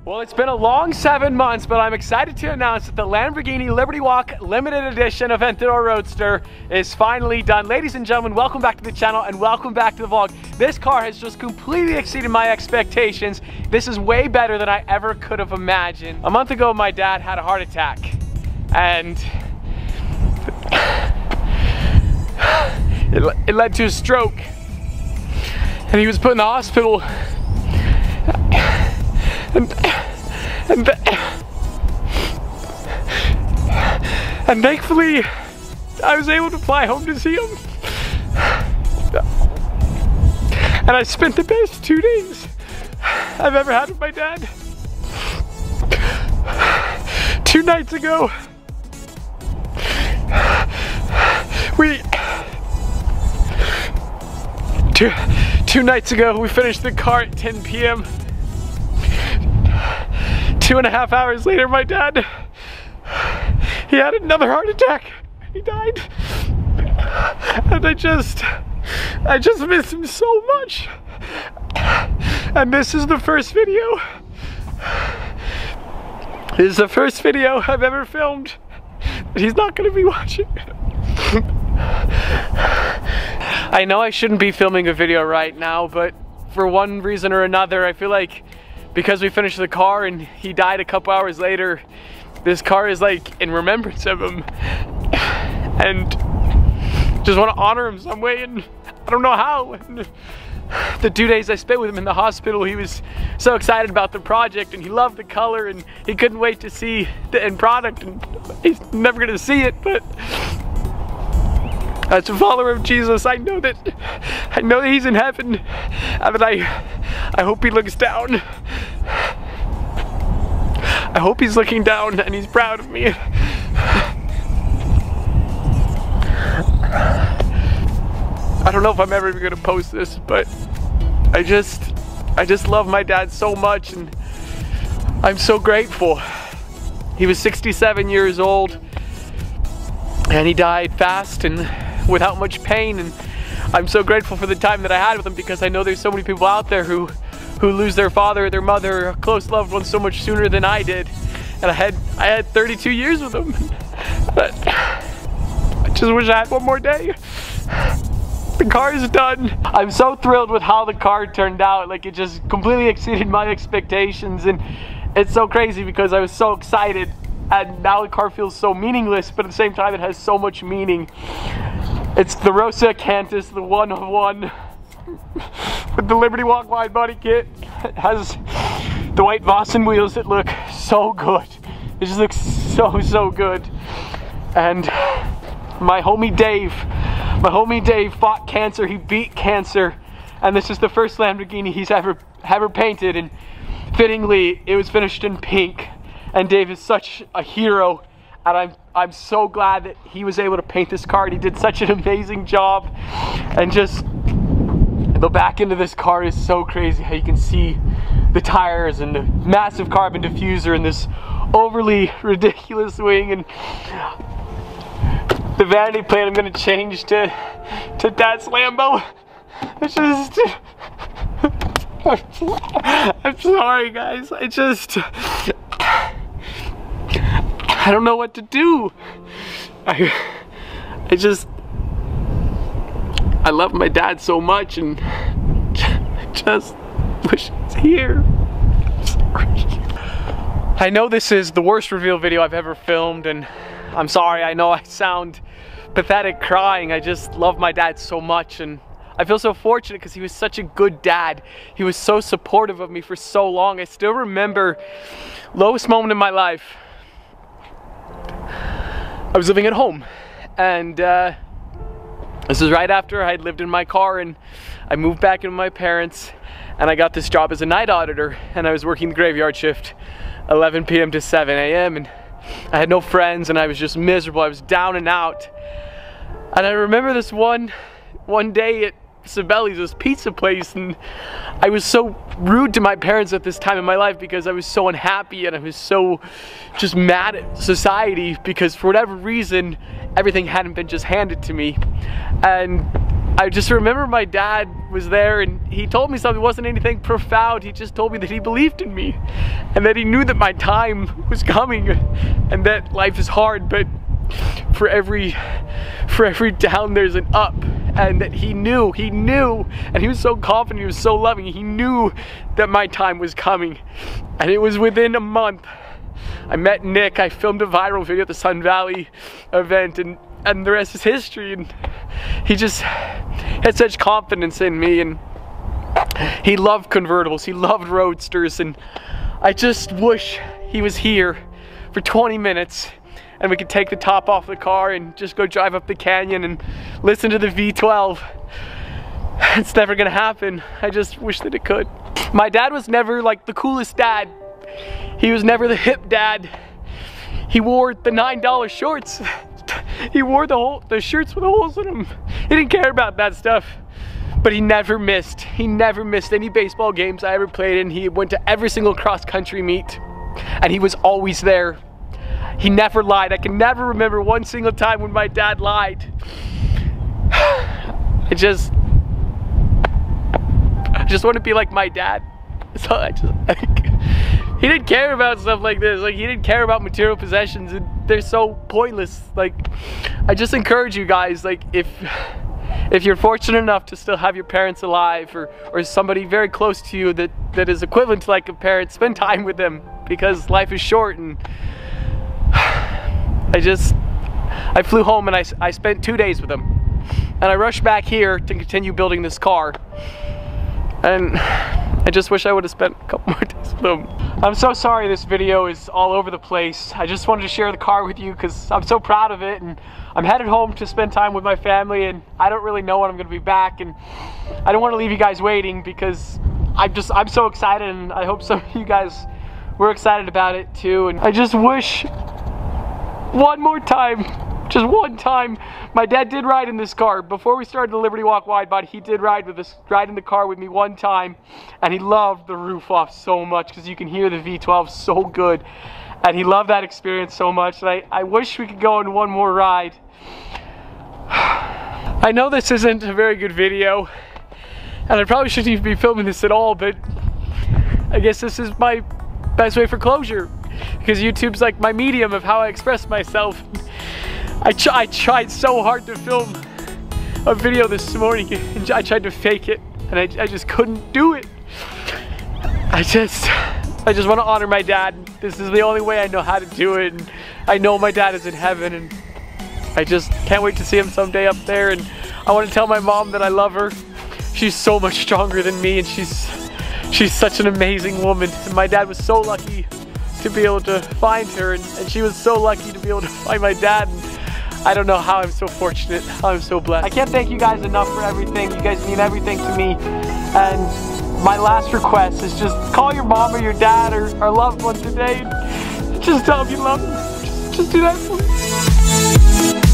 Well, it's been a long 7 months, but I'm excited to announce that the Lamborghini Liberty Walk limited edition Aventador Roadster is finally done. Ladies and gentlemen, welcome back to the channel and welcome back to the vlog. This car has just completely exceeded my expectations. This is way better than I ever could have imagined. A month ago, my dad had a heart attack and it led to a stroke. And he was put in the hospital. And thankfully, I was able to fly home to see him. And I spent the best 2 days I've ever had with my dad. 2 nights ago, two nights ago, we finished the car at 10 p.m. 2.5 hours later, my dad, he had another heart attack. He died. And I just miss him so much. And this is the first video. This is the first video I've ever filmed that he's not gonna be watching. I know I shouldn't be filming a video right now, but for one reason or another, I feel like because we finished the car and he died a couple hours later, this car is like in remembrance of him. And just want to honor him some way, and I don't know how. And the 2 days I spent with him in the hospital, he was so excited about the project and he loved the color and he couldn't wait to see the end product, and he's never gonna see it, but as a follower of Jesus, I know that he's in heaven, and I hope he looks down. I hope he's looking down and he's proud of me. I don't know if I'm ever even gonna post this, but I just love my dad so much, and I'm so grateful. He was 67 years old and he died fast and without much pain, and I'm so grateful for the time that I had with him, because I know there's so many people out there who lose their father or their mother, a close loved one, so much sooner than I did. And I had 32 years with him, but I just wish I had one more day. The car is done. I'm so thrilled with how the car turned out. Like, it just completely exceeded my expectations, and it's so crazy because I was so excited, and now the car feels so meaningless, but at the same time it has so much meaning. It's the Rosa Cantus, the 101 with the Liberty Walk wide body kit. It has the white Vossen wheels that look so good. It just looks so good. And my homie Dave fought cancer. He beat cancer, and this is the first Lamborghini he's ever painted, and fittingly it was finished in pink. And Dave is such a hero, and I'm so glad that he was able to paint this car, and he did such an amazing job. And just the back end of this car is so crazy, how you can see the tires and the massive carbon diffuser and this overly ridiculous wing, and the vanity plate I'm gonna change to Dad's Lambo. It's just I'm sorry guys, I don't know what to do. I love my dad so much, and just wish he's here. I know this is the worst reveal video I've ever filmed, and I'm sorry. I know I sound pathetic crying. I just love my dad so much, and I feel so fortunate because he was such a good dad. He was so supportive of me for so long. I still remember lowest moment in my life. I was living at home, and this is right after I had lived in my car, and I moved back in with my parents, and I got this job as a night auditor, and I was working the graveyard shift, 11 p.m. to 7 a.m. and I had no friends, and I was just miserable. I was down and out. And I remember this one day at Sabelli's, this pizza place, and I was so rude to my parents at this time in my life because I was so unhappy, and I was so just mad at society because for whatever reason everything hadn't been just handed to me. And I just remember my dad was there and he told me something. It wasn't anything profound. He just told me that he believed in me and that he knew that my time was coming and that life is hard, but for every down there's an up, and that he knew, and he was so confident, he was so loving, he knew that my time was coming. And it was within a month. I met Nick, I filmed a viral video at the Sun Valley event, and the rest is history. And he just had such confidence in me, and he loved convertibles, he loved roadsters, and I just wish he was here for 20 minutes and we could take the top off the car and just go drive up the canyon and listen to the V12. It's never gonna happen. I just wish that it could. My dad was never like the coolest dad. He was never the hip dad. He wore the $9 shorts. He wore the shirts with holes in them. He didn't care about that stuff. But he never missed. He never missed any baseball games I ever played in. He went to every single cross-country meet, and he was always there. He never lied. I can never remember one single time when my dad lied. I just want to be like my dad. So he didn't care about stuff like this. Like, he didn't care about material possessions, and they're so pointless. Like, I just encourage you guys, like, if you're fortunate enough to still have your parents alive, or somebody very close to you that is equivalent to like a parent, spend time with them, because life is short. And I flew home and I spent 2 days with them, and I rushed back here to continue building this car, and I just wish I would have spent a couple more days with them. I'm so sorry this video is all over the place. I just wanted to share the car with you because I'm so proud of it, and I'm headed home to spend time with my family, and I don't really know when I'm going to be back, and I don't want to leave you guys waiting because I'm so excited, and I hope some of you guys were excited about it too. And I just wish one more time, just one time. My dad did ride in this car before we started the Liberty Walk wide body. He did ride in the car with me one time, and he loved the roof off so much because you can hear the V12 so good, and he loved that experience so much. And I wish we could go on one more ride. I know this isn't a very good video, and I probably shouldn't even be filming this at all, but I guess this is my best way for closure, because YouTube's like my medium of how I express myself. I tried so hard to film a video this morning, and I tried to fake it, and I just couldn't do it. I just want to honor my dad. This is the only way I know how to do it, and I know my dad is in heaven, and I just can't wait to see him someday up there. And I want to tell my mom that I love her. She's so much stronger than me, and she's such an amazing woman. And my dad was so lucky to be able to find her, and she was so lucky to be able to find my dad. And I don't know how I'm so fortunate, how I'm so blessed. I can't thank you guys enough for everything. You guys mean everything to me. And my last request is just call your mom or your dad or our loved one today. Just tell them you love them. Just do that for me.